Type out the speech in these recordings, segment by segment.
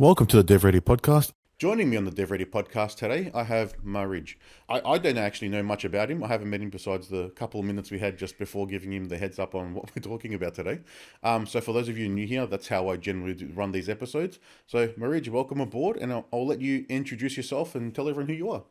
Welcome to the DevReady podcast. Joining me on the DevReady podcast today, I have Maarij. I don't actually know much about him. I haven't met him besides the couple of minutes we had just before giving him the heads up on what we're talking about today. So for those of you new here, that's how I generally run these episodes. So Maarij, welcome aboard, and I'll let you introduce yourself and tell everyone who you are.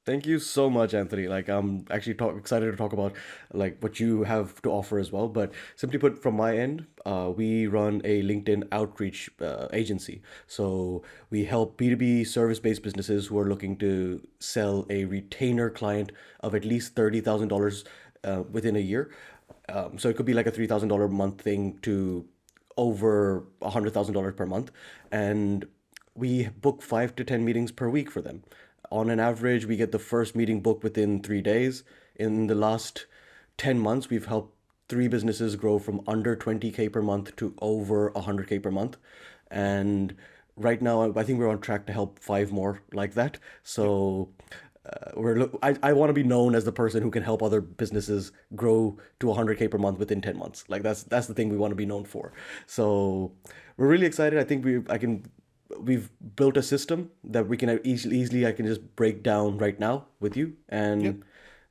Thank you so much, Anthony. I'm actually excited to talk about what you have to offer as well. But simply put, from my end, we run a LinkedIn outreach agency. So we help B2B service-based businesses who are looking to sell a retainer client of at least $30,000 within a year. So it could be like a $3,000 a month thing to over $100,000 per month, and we book 5 to 10 meetings per week for them. On an average, we get the first meeting booked within 3 days. In the last 10 months, we've helped three businesses grow from under 20K per month to over 100K per month. And right now, I think we're on track to help five more like that. So I want to be known as the person who can help other businesses grow to 100K per month within 10 months. That's the thing we want to be known for. So we're really excited. I think we've built a system that we can easily I can just break down right now with you, Yep. and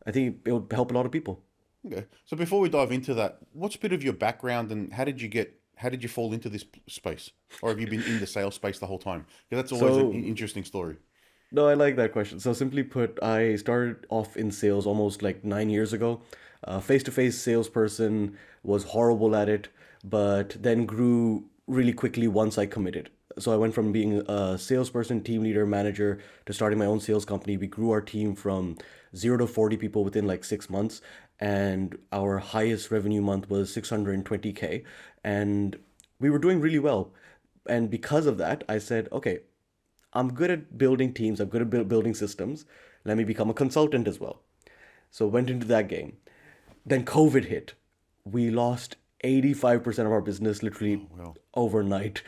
I think it would help a lot of people. Okay. So before we dive into that, what's a bit of your background and how did you fall into this space? Or have you been in the sales space the whole time? Because that's always an So interesting story. no, I like that question. So simply put, I started off in sales almost like 9 years ago. Face-to-face salesperson, was horrible at it, but then grew really quickly once I committed. So I went from being a salesperson, team leader, manager to starting my own sales company. We grew our team from 0 to 40 people within like 6 months, and our highest revenue month was 620K, and we were doing really well. And because of that, I said, okay, I'm good at building teams. I'm good at building systems. Let me become a consultant as well. So went into that game. Then COVID hit. We lost 85% of our business literally Oh, well. overnight.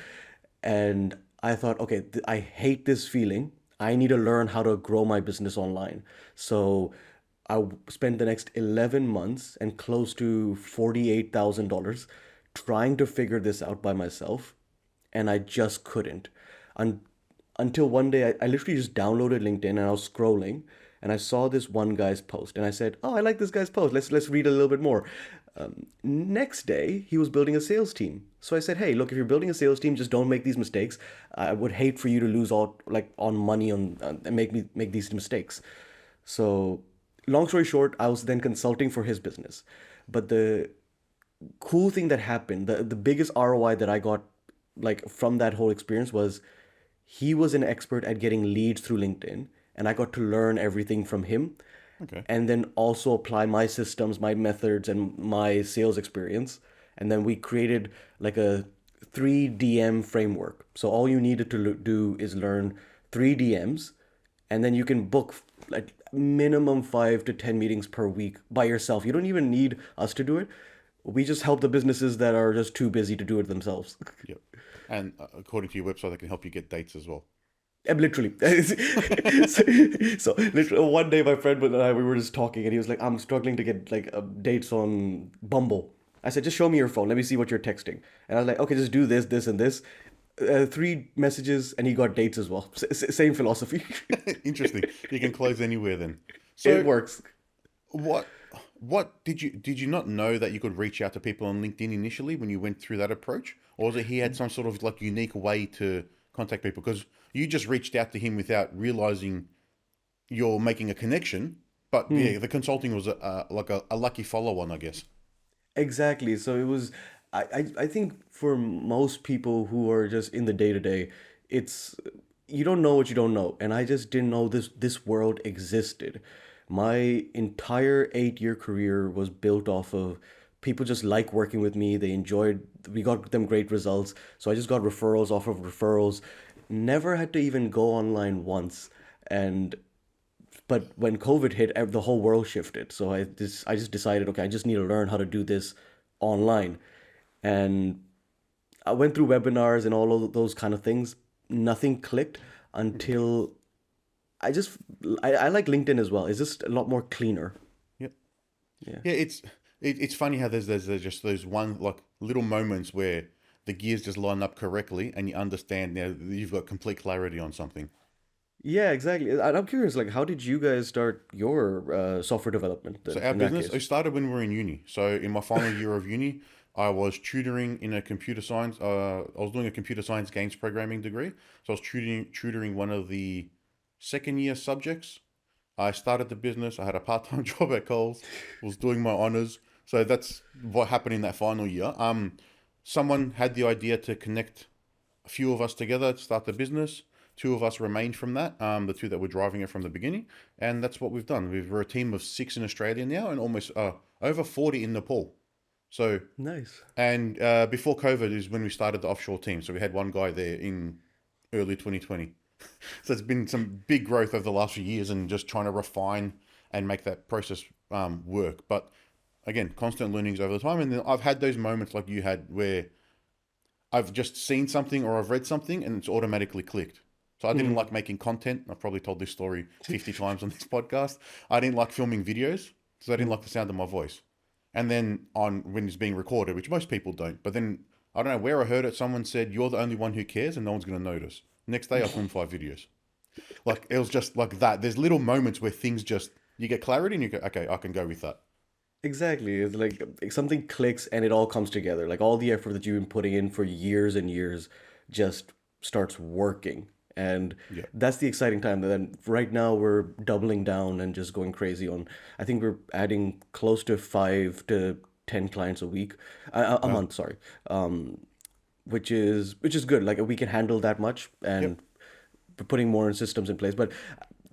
And I thought, okay, I hate this feeling. I need to learn how to grow my business online. So spent the next 11 months and close to $48,000 trying to figure this out by myself. And I just couldn't. Un- until one day, I literally just downloaded LinkedIn and I was scrolling and I saw this one guy's post and I said, "Oh, I like this guy's post. Let's read a little bit more." Next day, he was building a sales team. So I said, "Hey, look, if you're building a sales team, just don't make these mistakes. I would hate for you to lose all like on money and make these mistakes." So, long story short, I was then consulting for his business. But the cool thing that happened, the biggest ROI that I got like from that whole experience was he was an expert at getting leads through LinkedIn, and I got to learn everything from him Okay. and then also apply my systems, my methods, and my sales experience. And then we created like a 3DM framework. So all you needed to do is learn 3 DMs, and then you can book like minimum 5 to 10 meetings per week by yourself. You don't even need us to do it. We just help the businesses that are just too busy to do it themselves. Yep. And according to your website, they can help you get dates as well. Literally. So literally one day my friend and I we were just talking and he was like, "I'm struggling to get like dates on Bumble." I said, "Just show me your phone. Let me see what you're texting." And I was like, "Okay, just do this, this, and this." 3 messages and he got dates as well. Same philosophy. Interesting. You can close anywhere then. It So works. what what did you not know that you could reach out to people on LinkedIn initially when you went through that approach? Or was it he had some sort of like unique way to contact people? Because you just reached out to him without realizing you're making a connection. But Hmm. yeah, the consulting was a lucky follow on, I guess. Exactly. So it was, I think for most people who are just in the day to day, it's, you don't know what you don't know. And I just didn't know this world existed. My entire 8 year career was built off of people just like working with me. We got them great results. So I just got referrals off of referrals. Never had to even go online once. And but when COVID hit, the whole world shifted. So I just decided, okay, I just need to learn how to do this online, and I went through webinars and all of those kind of things. Nothing clicked until I just I like LinkedIn as well. It's just a lot more cleaner. Yep. Yeah. Yeah, it's funny how there's just those one like little moments where the gears just line up correctly and you understand now you've got complete clarity on something. Yeah, exactly. And I'm curious, like, how did you guys start your software development So then, our in that business, it case? started when we were in uni. So in my final year of uni, I was tutoring in a computer science. I was doing a computer science games programming degree. So I was tutoring one of the second year subjects. I started the business. I had a part time job at Coles. Was doing my honors. So that's what happened in that final year. Someone had the idea to connect a few of us together to start the business. Two of us remained from that, the two that were driving it from the beginning, and that's what we've done. We're a team of 6 in Australia now, and almost over 40 in Nepal. So, Nice. and before COVID is when we started the offshore team. So we had one guy there in early 2020. So it's been some big growth over the last few years, and just trying to refine and make that process work. But again, constant learnings over the time, and then I've had those moments like you had where I've just seen something or I've read something and it's automatically clicked. So I didn't Hmm. like making content. I've probably told this story 50 times on this podcast. I didn't like filming videos because I didn't like the sound of my voice. And then on when it's being recorded, which most people don't, but then I don't know where I heard it, someone said, "You're the only one who cares and no one's going to notice." Next day I filmed 5 videos. Like it was just like that. There's little moments where things just, you get clarity and you go, okay, I can go with that. Exactly. It's like something clicks and it all comes together. Like all the effort that you've been putting in for years and years just starts working. And Yeah. that's the exciting time. And then right now we're doubling down and just going crazy on, I think we're adding close to 5 to 10 clients a week, a Wow. month, sorry. Which is good. Like we can handle that much Yep. and we're putting more systems in place. But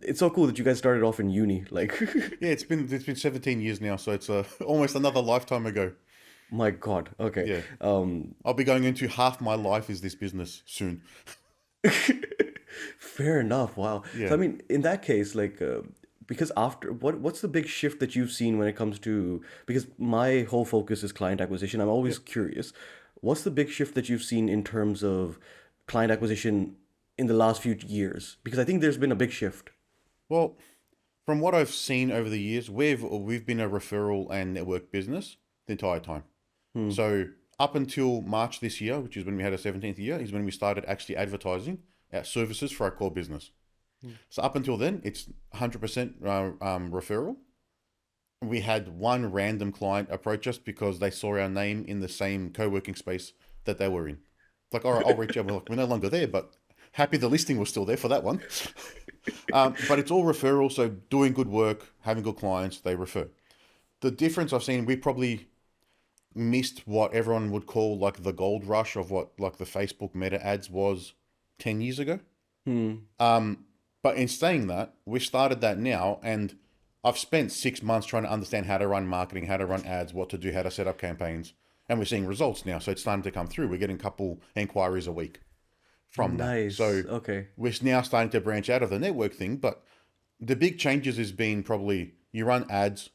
it's so cool that you guys started off in uni. Like, Yeah, it's been 17 years now, so it's almost another lifetime ago. my God. Okay. Yeah. I'll be going into half my life is this business soon. Fair enough. Wow. So Yeah. I mean, in that case, like, because after what's the big shift that you've seen when it comes to, because my whole focus is client acquisition. I'm always Yep. curious, what's the big shift that you've seen in terms of client acquisition in the last few years? Because I think there's been a big shift. Well, from what I've seen over the years, we've been a referral and network business the entire time. Hmm. So up until March this year, which is when we had our 17th year, is when we started actually advertising our services for our core business. So up until then, it's 100% referral. We had one random client approach us because they saw our name in the same co-working space that they were in. It's like, all right, I'll reach out. We're like, we're no longer there, but happy the listing was still there for that one. But it's all referral, so doing good work, having good clients, they refer. The difference I've seen, we probably missed what everyone would call like the gold rush of what like the Facebook meta ads was 10 years ago. Hmm. But in saying that, we started that now, and I've spent 6 months trying to understand how to run marketing, how to run ads, what to do, how to set up campaigns, and we're seeing results now. So it's starting to come through. We're getting a couple inquiries a week from that. Nice. So Okay. we're now starting to branch out of the network thing. But the big changes has been probably you run ads.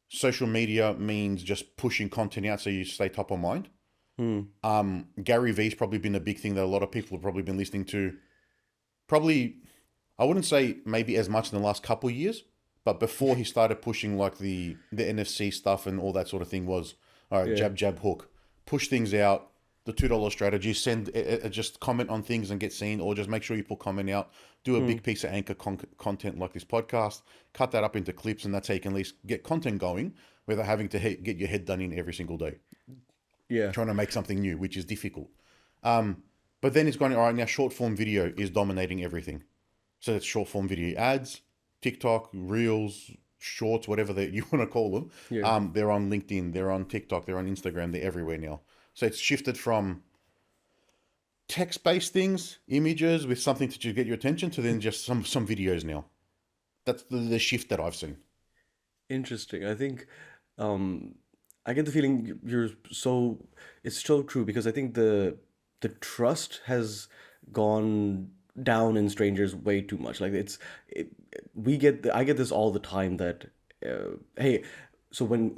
Social media means just pushing content out so you stay top of mind. Hmm. Gary Vee's probably been a big thing that a lot of people have probably been listening to. Probably, I wouldn't say maybe as much in the last couple of years, but before he started pushing like the NFC stuff and all that sort of thing was, all right, Yeah. jab jab hook, push things out. The $2 strategy, send just comment on things and get seen, or just make sure you put comment out. Do a Hmm. big piece of anchor content like this podcast, cut that up into clips, and that's how you can at least get content going without having to get your head done in every single day, Yeah. trying to make something new, which is difficult. Um, but then it's going, all right, now short form video is dominating everything. So it's short form video ads, TikTok, Reels, Shorts, whatever you want to call them. Yeah. They're on LinkedIn, they're on TikTok, they're on Instagram, they're everywhere now. So it's shifted from text-based things, images with something to just get your attention, to then just some videos now. That's the shift that I've seen. Interesting. I think um I get the feeling you're so it's so true because I think the trust has gone down in strangers way too much. Like I get this all the time that hey, so when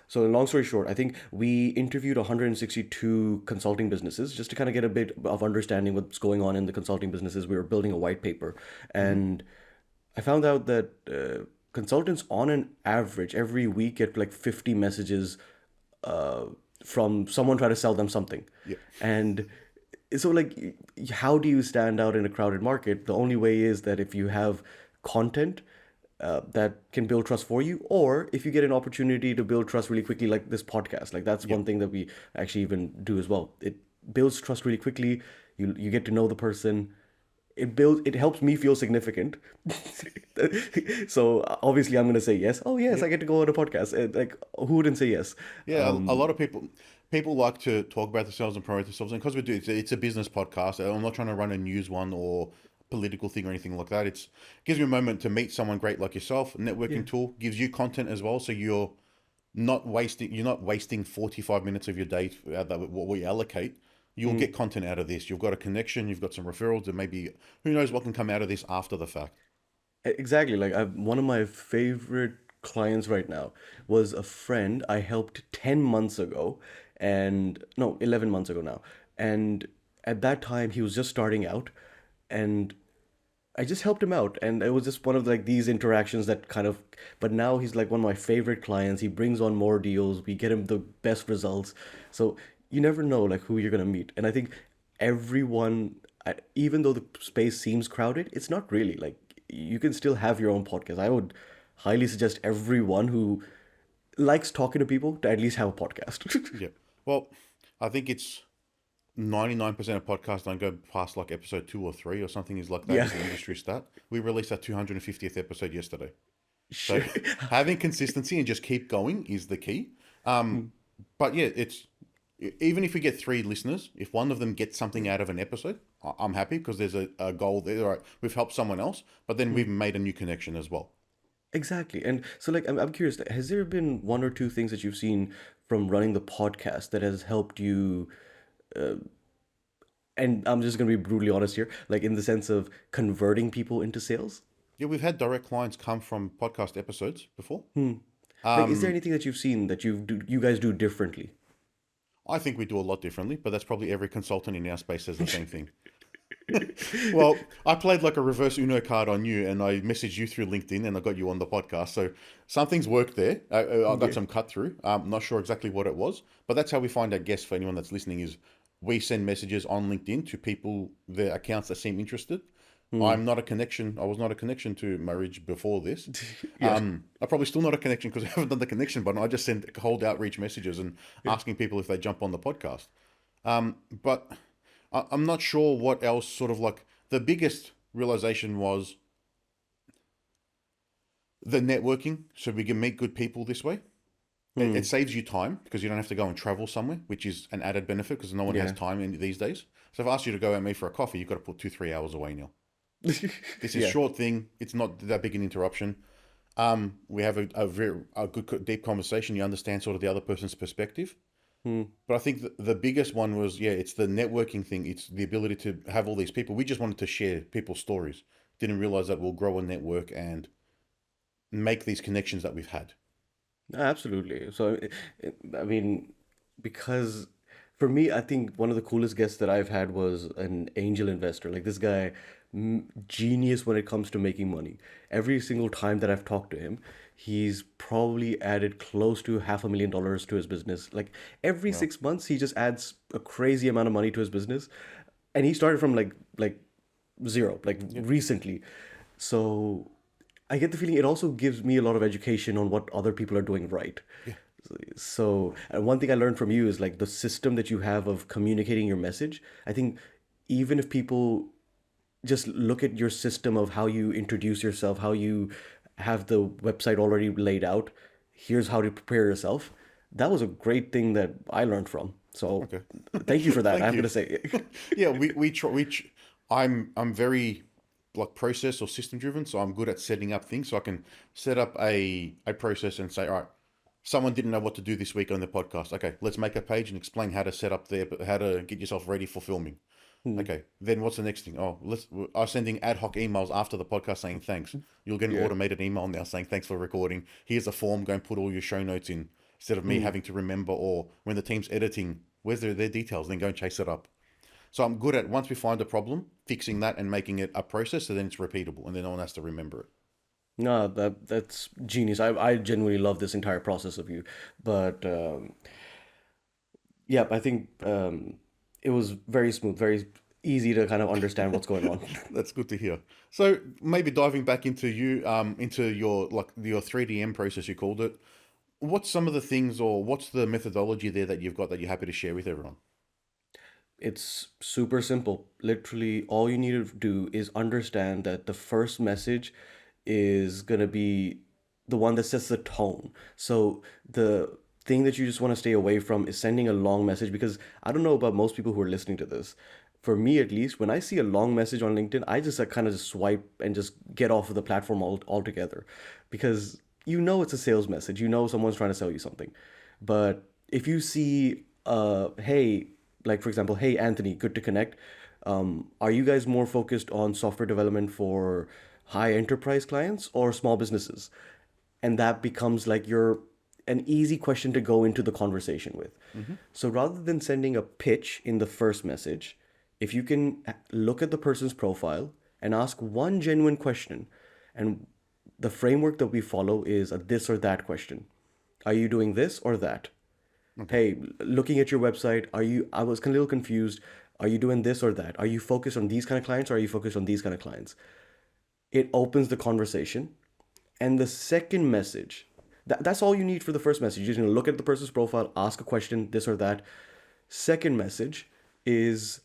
so long story short, I think we interviewed 162 consulting businesses just to kind of get a bit of understanding what's going on in the consulting businesses. We were building a white paper, Mm-hmm. and I found out that consultants, on an average, every week get like 50 messages uh, from someone trying to sell them something. Yeah. And so, like, how do you stand out in a crowded market? The only way is that if you have content that can build trust for you, or if you get an opportunity to build trust really quickly, like this podcast. Like, that's Yeah. one thing that we actually even do as well. It builds trust really quickly. You get to know the person. It helps me feel significant. So obviously I'm gonna say yes. Oh yes, Yeah. I get to go on a podcast. Like, who wouldn't say yes? Yeah, a lot of people like to talk about themselves and promote themselves, and because we do, it's a business podcast. I'm not trying to run a news one or political thing or anything like that. It gives you a moment to meet someone great like yourself. Yeah. Networking tool gives you content as well, so you're not wasting 45 minutes of your day what we allocate. You'll get content out of this. You've got a connection. You've got some referrals, and maybe who knows what can come out of this after the fact. Exactly. Like, one of my favorite clients right now was a friend I helped 10 months ago, and no, 11 months ago now. And at that time, he was just starting out, and I just helped him out. And it was just one of like these interactions that kind of, but now he's like one of my favorite clients. He brings on more deals. We get him the best results. So you never know like who you're going to meet. And I think everyone, even though the space seems crowded, it's not really. Like, you can still have your own podcast. I would highly suggest everyone who likes talking to people to at least have a podcast. Yeah. Well, I think it's 99% of podcasts don't go past like episode 2 or 3 or something is like that Yeah. is the industry stat. We released our 250th episode yesterday. So Sure. having consistency and just keep going is the key. But yeah, even if we get 3 listeners, if one of them gets something out of an episode, I'm happy because there's a goal there. All right, we've helped someone else, but then we've made a new connection as well. Exactly. And so, like, I'm curious, has there been one or two things that you've seen from running the podcast that has helped you? And I'm just going to be brutally honest here, like, in the sense of converting people into sales? Yeah, we've had direct clients come from podcast episodes before. Like, is there anything that you've seen that you guys do differently? I think we do a lot differently, but that's probably every consultant in our space says the same thing. Well, I played like a reverse Uno card on you, and I messaged you through LinkedIn, and I got you on the podcast. So something's worked there. I got Yeah. some cut through. I'm not sure exactly what it was, but that's how we find our guests. For anyone that's listening, is we send messages on LinkedIn to people, their accounts that seem interested. I'm not a connection. I was not a connection to Maarij before this. Yeah. I'm probably still not a connection because I haven't done the connection button. I just send cold outreach messages and asking people if they jump on the podcast. But I'm not sure what else. Sort of like the biggest realization was the networking, so we can meet good people this way. It saves you time because you don't have to go and travel somewhere, which is an added benefit because no one has Yeah. time these days. So if I asked you to go out and meet for a coffee, you've got to put 2-3 hours away now. This is Yeah. short thing. It's not that big an interruption. We have a good deep conversation. You understand sort of the other person's perspective. But I think the biggest one was, yeah, it's the networking thing. It's the ability to have all these people. We just wanted to share people's stories. Didn't realize that we'll grow a network and make these connections that we've had. Absolutely. So, I mean, because for me, I think one of the coolest guests that I've had was an angel investor. Like, this guy, genius when it comes to making money. Every single time that I've talked to him, he's probably added close to $500,000 to his business. Like, every Well, 6 months, he just adds a crazy amount of money to his business. And he started from like zero, like yeah, recently. So I get the feeling it also gives me a lot of education on what other people are doing right. yeah, So, and one thing I learned from you is like the system that you have of communicating your message. I think even if people just look at your system of how you introduce yourself, how you have the website already laid out, here's how to prepare yourself. That was a great thing that I learned from. So, okay. thank you for that. I Thank have you. to say. Yeah, we try. I'm very like process or system driven, so I'm good at setting up things. So I can set up a process and say, all right, someone didn't know what to do this week on the podcast. Okay, let's make a page and explain how to set up there, how to get yourself ready for filming. Okay, then what's the next thing? Oh, I'm sending ad hoc emails after the podcast saying thanks. You'll get an Yeah. automated email now saying thanks for recording. Here's a form. Go and put all your show notes in instead of me having to remember. Or when the team's editing, where's their details? Then go and chase it up. So I'm good at once we find a problem, fixing that and making it a process, so then it's repeatable, and then no one has to remember it. No, that's genius. I genuinely love this entire process of you. But Yeah, I think it was very smooth, very easy to kind of understand what's going on. That's good to hear. So maybe diving back into into your like your 3DM process, you called it. What's some of the things, or what's the methodology there that you've got that you're happy to share with everyone? It's super simple. Literally, all you need to do is understand that the first message is going to be the one that sets the tone. So, the thing that you just want to stay away from is sending a long message because I don't know about most people who are listening to this. For me, at least, when I see a long message on LinkedIn, I just kind of just swipe and just get off of the platform altogether because you know it's a sales message. You know someone's trying to sell you something. But if you see, hey, like for example, hey Anthony, good to connect. Are you guys more focused on software development for high enterprise clients or small businesses? And that becomes like your an easy question to go into the conversation with. Hmm. So rather than sending a pitch in the first message, if you can look at the person's profile and ask one genuine question, and the framework that we follow is a this or that question. Are you doing this or that? Okay. Hey, looking at your website, I was a little confused. Are you doing this or that? Are you focused on these kind of clients or are you focused on these kind of clients? It opens the conversation. And the second message, that's all you need for the first message. You're just going to look at the person's profile, ask a question, this or that. Second message is,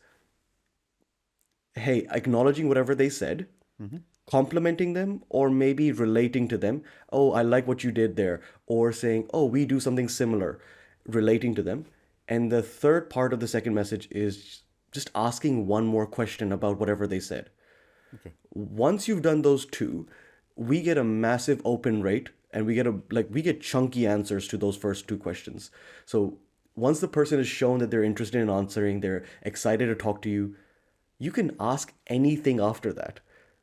hey, acknowledging whatever they said, Hmm. complimenting them, or maybe relating to them. Oh, I like what you did there. Or saying, oh, we do something similar, relating to them. And the third part of the second message is just asking one more question about whatever they said. Okay. Once you've done those two, we get a massive open rate and we get chunky answers to those first two questions. So once the person is shown that they're interested in answering, they're excited to talk to you, you can ask anything after that.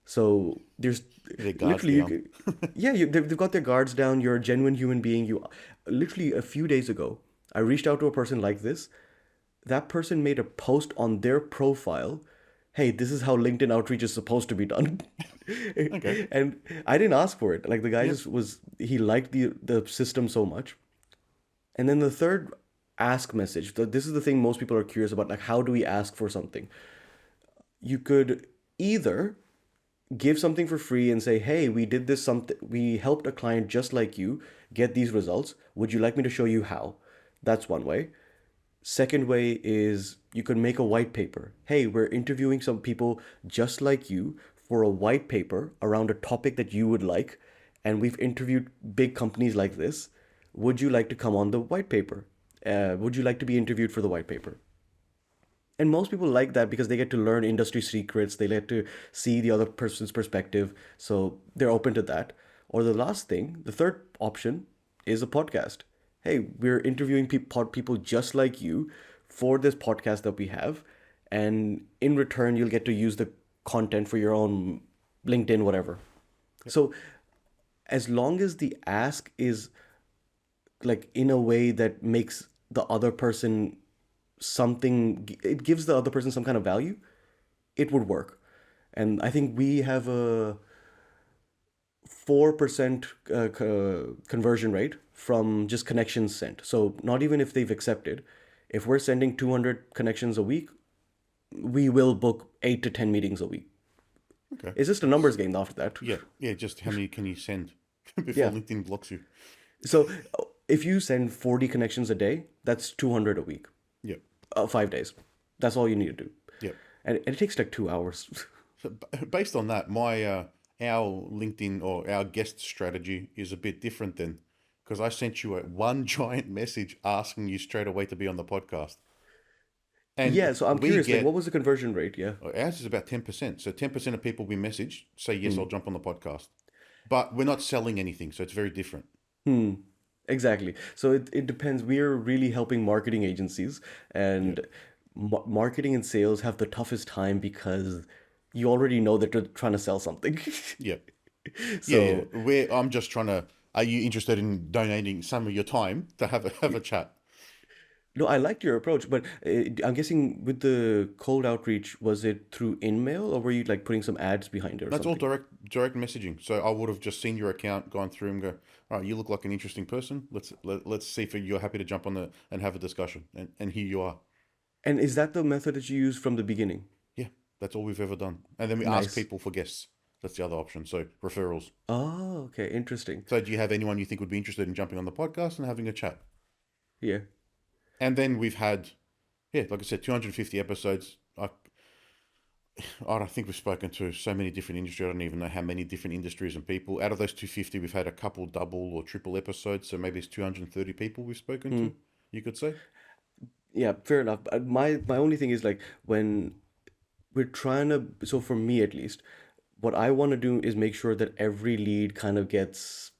So there's Their guards literally, down. yeah, they've got their guards down. You're a genuine human being. You literally a few days ago, I reached out to a person like this. That person made a post on their profile. Hey, this is how LinkedIn outreach is supposed to be done. Okay. And I didn't ask for it. Like the guy Yep. just was, he liked the system so much. And then the third ask message, this is the thing most people are curious about. Like, how do we ask for something? You could either give something for free and say, hey, we did this something, we helped a client just like you get these results. Would you like me to show you how? That's one way. Second way is you could make a white paper. Hey, we're interviewing some people just like you for a white paper around a topic that you would like. And we've interviewed big companies like this. Would you like to come on the white paper? Would you like to be interviewed for the white paper? And most people like that because they get to learn industry secrets, they get to see the other person's perspective, so they're open to that. Or the last thing, the third option is a podcast. Hey, we're interviewing people just like you for this podcast that we have, and in return you'll get to use the content for your own LinkedIn, whatever. So as long as the ask is like in a way that makes the other person something, it gives the other person some kind of value, it would work. And I think we have a 4% conversion rate from just connections sent. So not even if they've accepted, if we're sending 200 connections a week, we will book 8 to 10 meetings a week. Okay. It's just a numbers game after that. Yeah. Yeah. Just how many can you send before Yeah. LinkedIn blocks you? So if you send 40 connections a day, that's 200 a week, Yep. 5 days. That's all you need to do. Yep. And it takes like 2 hours. So based on that, my our LinkedIn or our guest strategy is a bit different then, because I sent you a one giant message asking you straight away to be on the podcast, Yeah, and so I'm we curious, like, get what was the conversion rate? Yeah. ours is about 10%. So 10% of people we message say yes, I'll Hmm. jump on the podcast, but we're not selling anything, so it's very different. Hmm. Exactly. So it depends. We're really helping marketing agencies, Yep. and marketing and sales have the toughest time because you already know that they're trying to sell something. Yep. Yeah, yeah. So I'm just trying to. Are you interested in donating some of your time to have a chat? No, I liked your approach, but I'm guessing with the cold outreach, was it through InMail or were you like putting some ads behind it or That's all something? direct messaging. So I would have just seen your account, gone through and go, all right, you look like an interesting person. Let's see if you're happy to jump on the and have a discussion. And here you are. And is that the method that you used from the beginning? Yeah, that's all we've ever done. And then we ask Nice. people for guests. That's the other option. So referrals. Oh, okay, interesting. So do you have anyone you think would be interested in jumping on the podcast and having a chat? Yeah. And then we've had, yeah, like I said, 250 episodes. I think we've spoken to so many different industries. I don't even know how many different industries and people. Out of those 250, we've had a couple double or triple episodes. So maybe it's 230 people we've spoken Hmm. to, you could say. Yeah, fair enough. My only thing is like when we're trying to, so for me at least, what I want to do is make sure that every lead kind of gets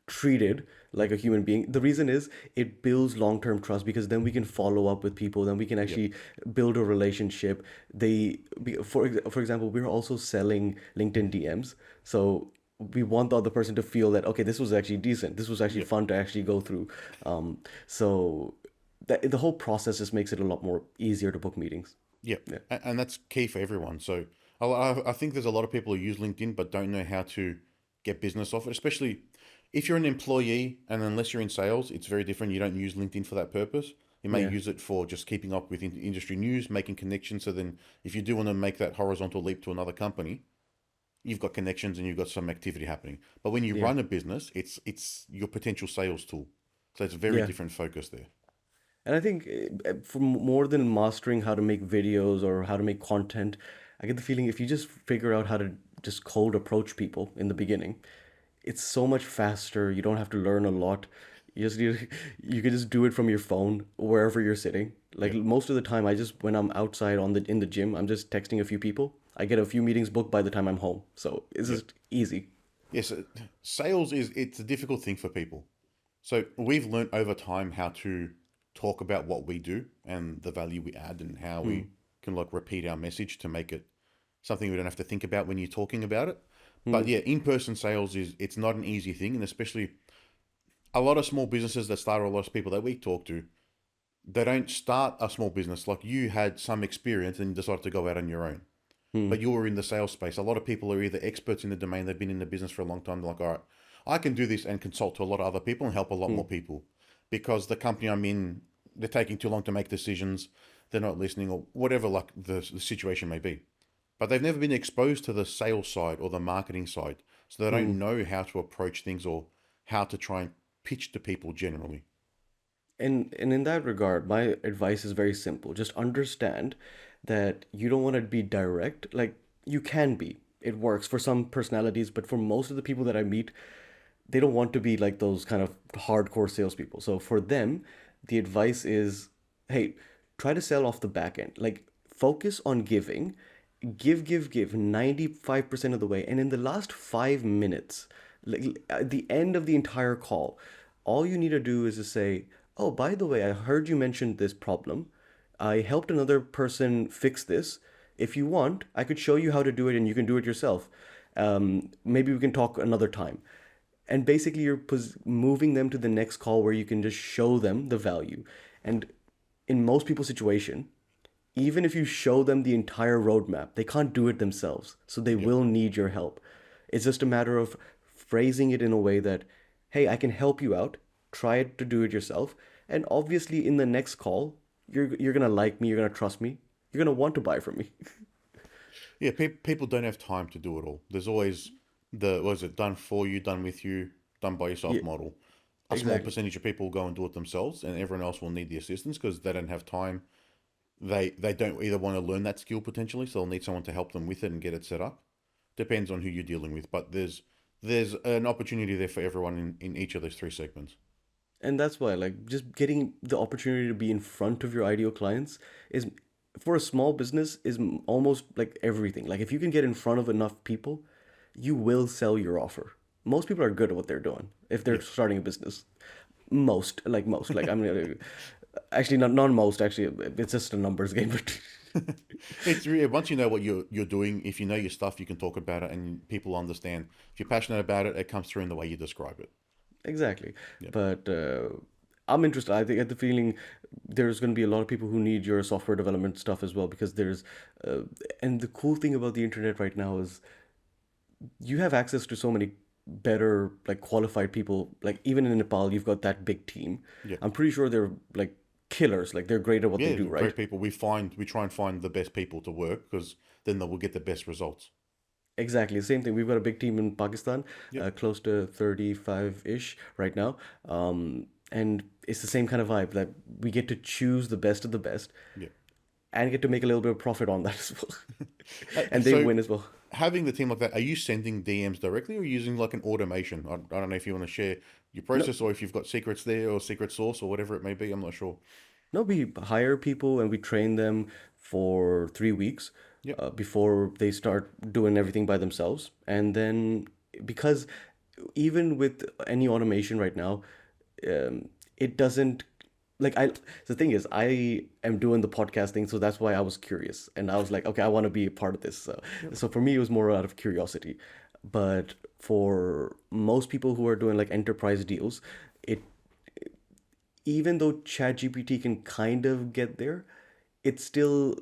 treated like a human being. The reason is it builds long-term trust because then we can follow up with people, then we can Yep. actually build a relationship. For example, we're also selling LinkedIn DMs. So we want the other person to feel that, okay, this was actually decent. This was actually Yep. fun to actually go through. So the whole process just makes it a lot more easier to book meetings. Yep. Yeah. And that's key for everyone. So I think there's a lot of people who use LinkedIn but don't know how to get business off it, especially if you're an employee and unless you're in sales, it's very different. You don't use LinkedIn for that purpose. You may Yeah. use it for just keeping up with industry news, making connections. So then if you do want to make that horizontal leap to another company, you've got connections and you've got some activity happening. But when you Yeah. run a business, it's your potential sales tool. So it's a very Yeah. different focus there. And I think for more than mastering how to make videos or how to make content, I get the feeling if you just figure out how to just cold approach people in the beginning, it's so much faster. You don't have to learn a lot. You just need, you can just do it from your phone wherever you're sitting. Like Yep. most of the time, I just when I'm outside on the in the gym, I'm just texting a few people. I get a few meetings booked by the time I'm home, so it's Yep. just easy. Yes, sales it's a difficult thing for people. So we've learned over time how to talk about what we do and the value we add and how we Hmm. can like repeat our message to make it something we don't have to think about when you're talking about it. But Hmm. yeah, in-person sales is it's not an easy thing, and especially a lot of small businesses that start, or a lot of people that we talk to, they don't start a small business like you had some experience and decided to go out on your own. Hmm. But you were in the sales space. A lot of people are either experts in the domain, they've been in the business for a long time. They're like, all right, I can do this and consult to a lot of other people and help a lot Hmm. more people because the company I'm in, they're taking too long to make decisions. They're not listening or whatever, like the situation may be. But they've never been exposed to the sales side or the marketing side. So they Hmm. don't know how to approach things or how to try and pitch to people generally. And in that regard, my advice is very simple. Just understand that you don't want to be direct. Like you can be. It works for some personalities, but for most of the people that I meet, they don't want to be like those kind of hardcore salespeople. So for them, the advice is, hey, try to sell off the back end. Like focus on giving, give 95% of the way. And in the last 5 minutes, like at the end of the entire call, all you need to do is to say, oh, by the way, I heard you mentioned this problem. I helped another person fix this. If you want, I could show you how to do it and you can do it yourself. Maybe we can talk another time. And basically, you're moving them to the next call where you can just show them the value. And in most people's situation, even if you show them the entire roadmap, they can't do it themselves. So they Yep. will need your help. It's just a matter of phrasing it in a way that, hey, I can help you out. Try to do it yourself. And obviously, in the next call, you're gonna like me. You're gonna trust me. You're gonna want to buy from me. Yeah, people don't have time to do it all. There's always what is it, done for you, done with you, done by Yeah, yourself model. A small exactly. percentage of people will go and do it themselves, and everyone else will need the assistance because they don't have time. They don't either want to learn that skill potentially, so they'll need someone to help them with it and get it set up. Depends on who you're dealing with, but there's an opportunity there for everyone in each of those three segments. And that's why, like, just getting the opportunity to be in front of your ideal clients is, for a small business, is almost like everything. Like, if you can get in front of enough people, you will sell your offer. Most people are good at what they're doing if they're Yep. starting a business. Most, like, I'm mean, actually not most. Actually, it's just a numbers game. But It's really once you know what you're doing, if you know your stuff, you can talk about it and people understand. If you're passionate about it, it comes through in the way you describe it. exactly. Yep. But I'm interested. I think, I get the feeling there's going to be a lot of people who need your software development stuff as well because uh, and the cool thing about the internet right now is you have access to so many better, like qualified people. Like even in Nepal, you've got that big team. Yeah. I'm pretty sure they're like killers. Like they're great at what they Yeah, do, right? great people. We try and find the best people to work because then they will get the best results. Exactly. Same thing. We've got a big team in Pakistan, Yep. close to 35-ish right now. And it's the same kind of vibe that we get to choose the best of the best Yeah. and get to make a little bit of profit on that as well. And they So win as well. having the team like that, are you sending DMs directly or using like an automation? I don't know if you want to share your No, process or if you've got secrets there or secret sauce or whatever it may be. I'm not sure. no, we hire people and we train them for 3 weeks Yep. before they start doing everything by themselves. And then, because even with any automation right now, it doesn't like I the thing is I am doing the podcasting, so that's why I was curious and I was like, okay, I want to be a part of this. So for me it was more out of curiosity. But for most people who are doing like enterprise deals, it even though ChatGPT can kind of get there, it still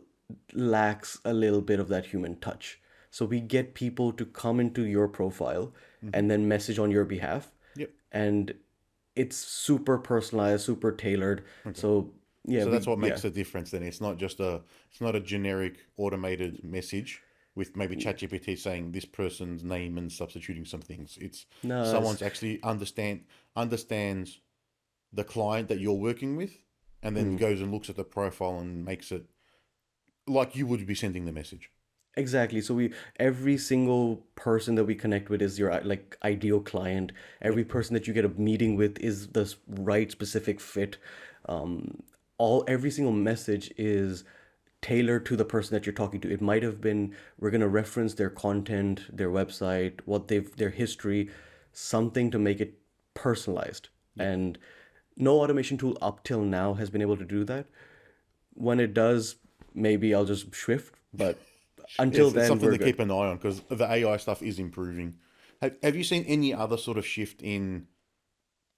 lacks a little bit of that human touch. So we get people to come into your profile Hmm. and then message on your behalf, Yep. and it's super personalized, super tailored. Okay. So yeah, So that's what yeah. makes the difference then. It's not a generic automated message with maybe ChatGPT saying this person's name and substituting some things. It's No, someone's actually understands the client that you're working with and then goes and looks at the profile and makes it like you would be sending the message. exactly. So we every single person that we connect with is your like ideal client. Yep. Every person that you get a meeting with is the right specific fit. All every single message is tailored to the person that you're talking to. It might have been we're gonna reference their content, their website, what they've their history, something to make it personalized. Yep. And no automation tool up till now has been able to do that. When it does, maybe I'll just shift, but until It's then, something we're to good. keep an eye on because the AI stuff is improving. Have you seen any other sort of shift in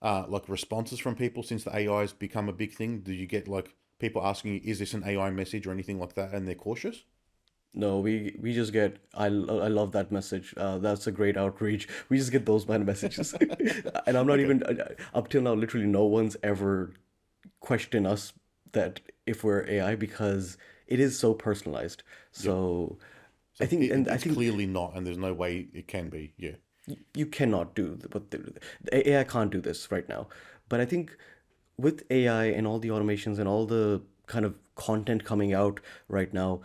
like responses from people since the AI has become a big thing? Do you get like people asking you, is this an AI message or anything like that, and they're cautious? No, we just get I love that message. That's a great outreach. We just get those kind of messages, and I'm not Okay. even up till now. Literally, no one's ever questioned us that if we're AI because it is so personalized. Yep. So I So think, and I it's think clearly not, and there's no way it can be. Yeah. you cannot do what the AI can't do this right now. But I think with AI and all the automations and all the kind of content coming out right now,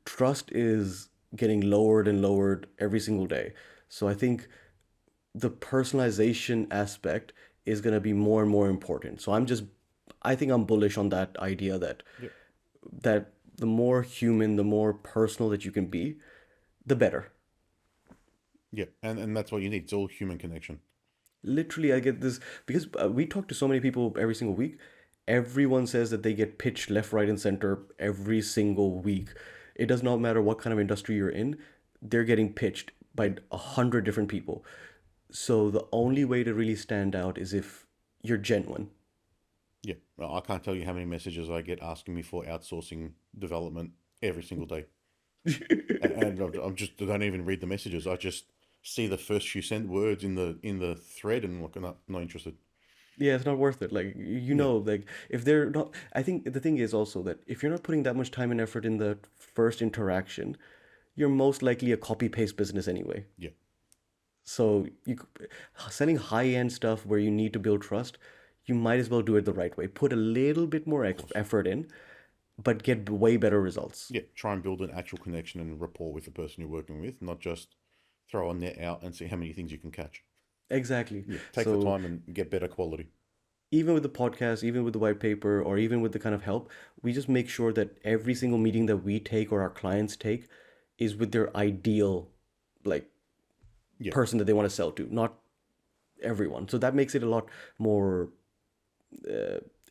trust is getting lowered and lowered every single day. So I think the personalization aspect is going to be more and more important. So I think I'm bullish on that idea that Yep. the more human, the more personal that you can be, the better. Yep. And that's what you need. It's all human connection. Literally, I get this because we talk to so many people every single week. Everyone says that they get pitched left, right, and center every single week. It does not matter what kind of industry you're in, they're getting pitched by 100 different people. So the only way to really stand out is if you're genuine. Yeah. Well, I can't tell you how many messages I get asking me for outsourcing development every single day. And I'm just I don't even read the messages. I just see the first few sent words in the thread and look, not interested. Yeah, it's not worth it. Like Yeah. like if they're not, I think the thing is also that if you're not putting that much time and effort in the first interaction, you're most likely a copy paste business anyway. Yeah. So selling high end stuff where you need to build trust, you might as well do it the right way. Put a little bit more Of course. effort in, but get way better results. Yeah. Try and build an actual connection and rapport with the person you're working with, not just throw a net out and see how many things you can catch. Exactly. Yeah. Take the So time and get better quality. even with the podcast, even with the white paper, or even with the kind of help, we just make sure that every single meeting that we take or our clients take is with their ideal like Yeah. person that they want to sell to, not everyone. So that makes it a lot more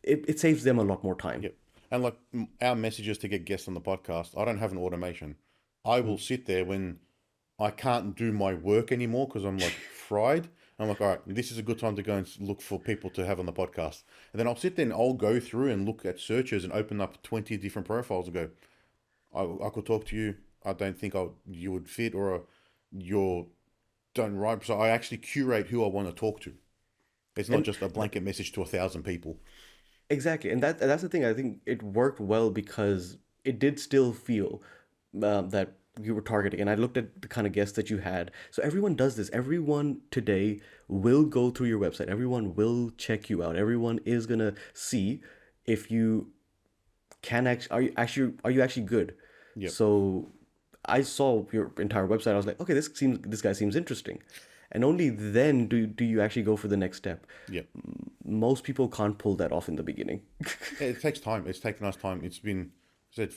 it saves them a lot more time. Yeah. And like our messages to get guests on the podcast, I don't have an automation. I will Mm. sit there when I can't do my work anymore because I'm like fried. I'm like, all right, this is a good time to go and look for people to have on the podcast. And then I'll sit there and I'll go through and look at searches and open up 20 different profiles and go, I could talk to you. I don't think you would fit, or you're done right. So I actually curate who I want to talk to. It's not And just a blanket message to 1,000 people. exactly, and that's the thing. I think it worked well because it did still feel that you were targeting. And I looked at the kind of guests that you had. So everyone does this. Everyone today will go through your website. Everyone will check you out. Everyone is gonna see if you can actually are you actually good. Yep. So I saw your entire website. I was like, okay, this guy seems interesting, and only then do you actually go for the next step. Yep. Most people can't pull that off in the beginning. Yeah, it takes time. It's taken us time. It's been, I said,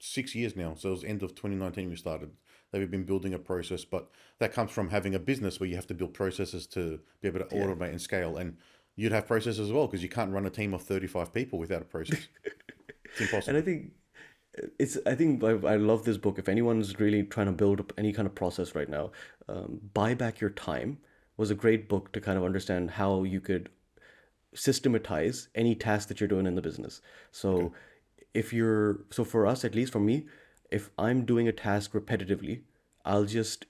6 years now. So it was end of 2019 we started. That we've been building a process, but that comes from having a business where you have to build processes to be able to automate and scale. And you'd have processes as well, because you can't run a team of 35 people without a process. It's And impossible. I think I love this book. If anyone's really trying to build up any kind of process right now, Buy Back Your Time was a great book to kind of understand how you could systematize any task that you're doing in the business. Okay. So so for us, at least for me, if I'm doing a task repetitively, I'll just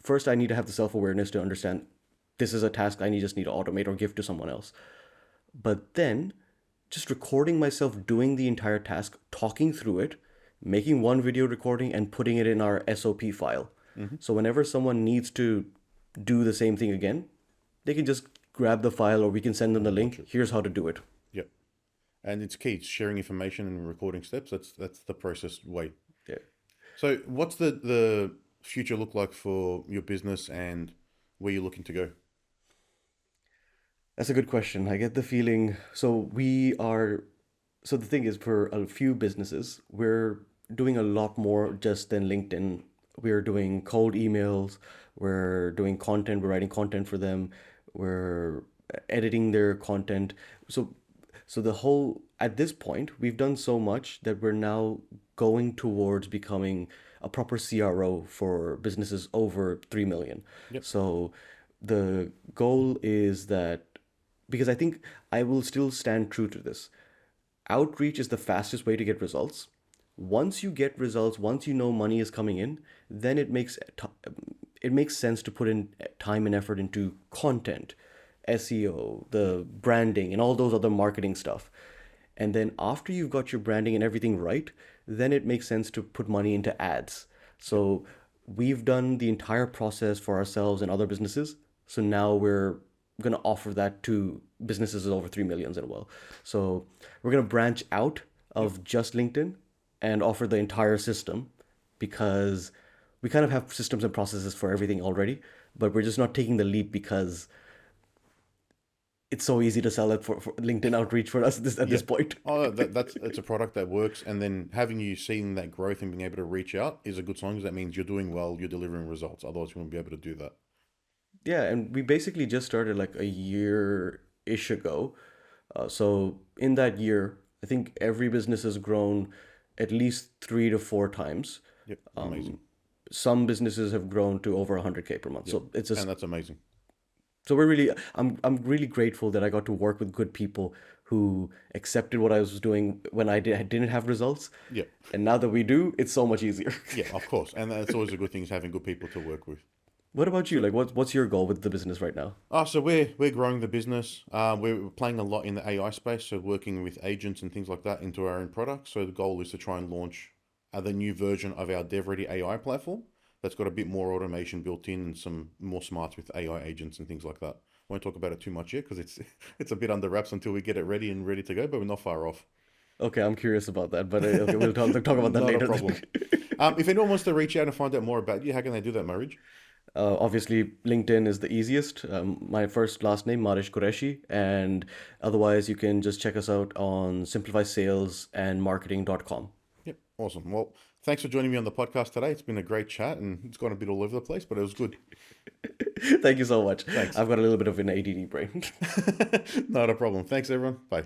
first I need to have the self-awareness to understand this is a task just need to automate or give to someone else. But then just recording myself doing the entire task, talking through it, making one video recording and putting it in our SOP file. Mm-hmm. So whenever someone needs to do the same thing again, they can just grab the file or we can send them the Watch link. it. Here's how to do it. Yep. And it's key. It's sharing information and recording steps. That's the process way. Yeah. So what's the future look like for your business and where you're looking to go? That's a good question. I get the feeling. So the thing is, for a few businesses, we're doing a lot more just than LinkedIn. We're doing cold emails, we're doing content, we're writing content for them, we're editing their content. So at this point, we've done so much that we're now going towards becoming a proper CRO for businesses over 3 million. Yep. So the goal is that, because I think I will still stand true to this. Outreach is the fastest way to get results. Once you get results, once you know money is coming in, then it makes sense to put in time and effort into content, SEO, the branding, and all those other marketing stuff. And then after you've got your branding and everything right, then it makes sense to put money into ads. So we've done the entire process for ourselves and other businesses. So now we're going to offer that to businesses over 3 millions as well. So we're going to branch out of just LinkedIn and offer the entire system, because we kind of have systems and processes for everything already, but we're just not taking the leap because it's so easy to sell it for LinkedIn outreach for us at this point. Oh, that's it's a product that works, and then having you seeing that growth and being able to reach out is a good sign, because that means you're doing well, you're delivering results. Otherwise, you won't be able to do that. Yeah, and we basically just started like a year-ish ago. So in that year, I think every business has grown at least 3 to 4 times. Yep, amazing. Some businesses have grown to over 100K per month. Yep, So it's and just that's amazing. so I'm really grateful that I got to work with good people who accepted what I was doing when didn't have results. Yep, And now that we do, it's so much easier. yeah, of course, and that's always a good thing, is having good people to work with. What about you? Like, what's your goal with the business right now? So we're growing the business. We're playing a lot in the AI space, so working with agents and things like that into our own products. So the goal is to try and launch the new version of our DevReady AI platform that's got a bit more automation built in and some more smarts with AI agents and things like that. Won't talk about it too much yet, because it's a bit under wraps until we get it ready and ready to go, but we're not far off. Okay, I'm curious about that, but okay, we'll talk about that Not a later. problem. If anyone wants to reach out and find out more about you, how can they do that, Maarij? Obviously, LinkedIn is the easiest. My first last name, Maarij Qureshi, and otherwise you can just check us out on simplifysalesandmarketing.com. Yep, awesome. Well, thanks for joining me on the podcast today. It's been a great chat, and it's gone a bit all over the place, but it was good. Thank you so much. Thanks. I've got a little bit of an ADD brain. Not a problem. Thanks, everyone. Bye.